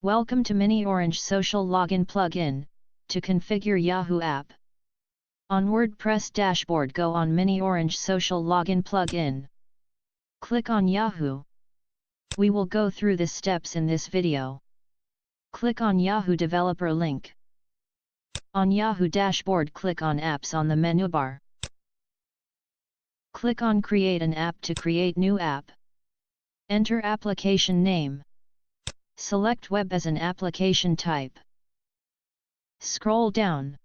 Welcome to miniOrange Social Login Plugin, to configure Yahoo App. On WordPress dashboard, go on miniOrange Social Login Plugin. Click on Yahoo. We will go through the steps in this video. Click on Yahoo Developer link. On Yahoo dashboard, click on Apps on the menu bar. Click on Create an app to create new app. Enter application name. Select Web as an application type. Scroll down.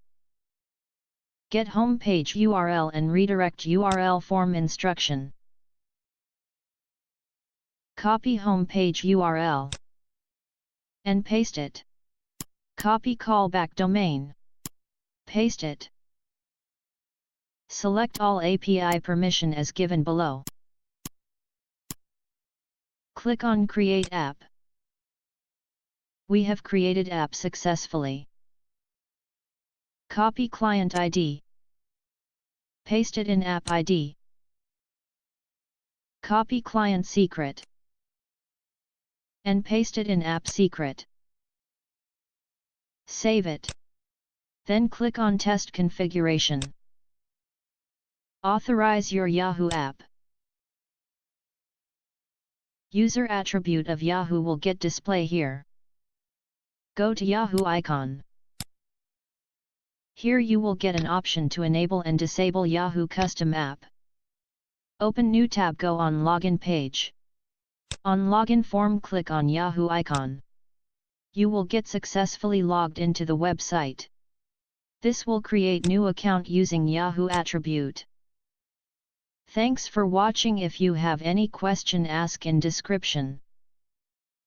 Get home page URL and redirect URL form instruction. Copy home page URL and paste it. Copy callback domain. Paste it. Select all API permission as given below. Click on Create App. We have created app successfully. Copy client ID. Paste it in app ID. Copy client secret. And paste it in app secret. Save it. Then click on Test Configuration. Authorize your Yahoo app. User attribute of Yahoo will get display here. Go to Yahoo icon. Here you will get an option to enable and disable Yahoo custom app. Open new tab, go on login page. On login form, click on Yahoo icon. You will get successfully logged into the website. This will create new account using Yahoo attribute. Thanks for watching. If you have any question, ask in description.